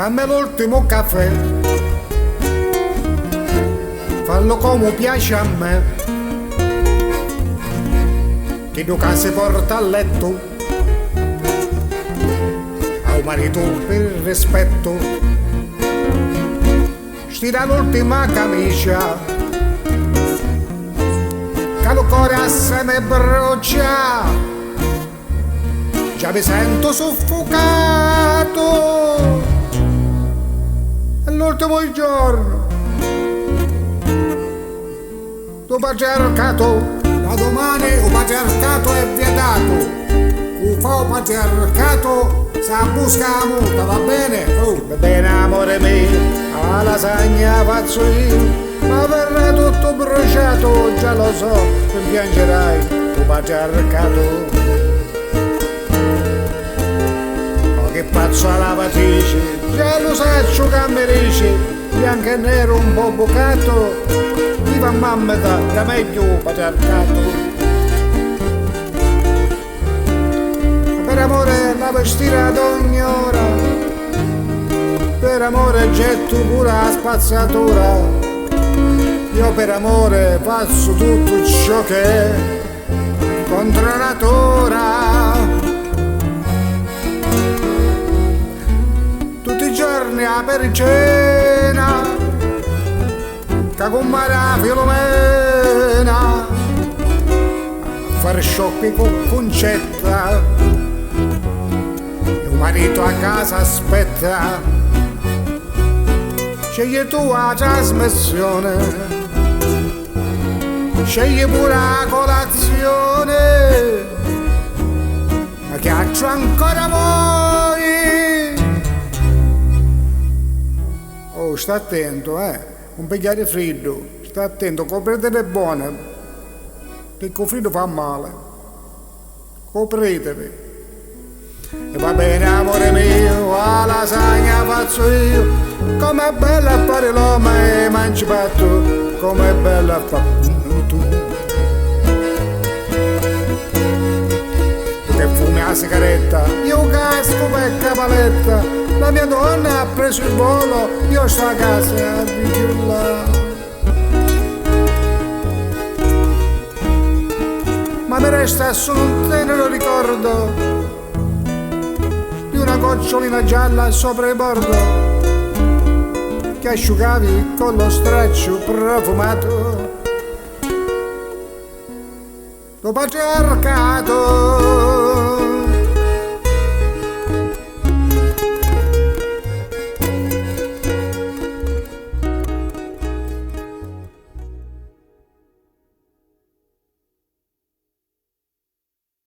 fammi l'ultimo caffè, fallo come piace a me, che Luca si porta a letto, al marito per rispetto, stira l'ultima camicia, che lo cuore assieme brucia, già mi sento soffocato, è l'ultimo giorno, tu patriarcato. Da domani il patriarcato è vietato, chi fa il patriarcato sa busca la multa, va bene? Va bene amore mio, la lasagna faccio io, ma verrà tutto bruciato, già lo so, tu piangerai il patriarcato. Ma che faccio alla lavatrice, già lo saccio che mi dice, bianco e nero un po' bucato, viva mamma da meglio patriarcato. Per amore la vestire ad ogni ora, per amore getto pure la spazzatura, io per amore faccio tutto ciò che è contro natura. Tutti i giorni a per cena, che con Maria Filomena a fare shopping con Concetta, il marito a casa aspetta, scegli tu la trasmissione, scegli pure la colazione, ma che altro ancora vuoi? Oh, sta attento, un bicchiere freddo, sta attento, copritevi buone, perché il freddo fa male, copritevi. E va bene amore mio, la lasagna faccio io, com'è bella a fare l'uomo e mangi patto, com'è bella a fare tu. Tu che fumi la sigaretta, io casco per capaletta, la mia donna ha preso il volo, io sto a casa a richiullare. Ma mi resta solo un tenero ricordo di una gocciolina gialla sopra il bordo che asciugavi con lo straccio profumato. Lo patriarcato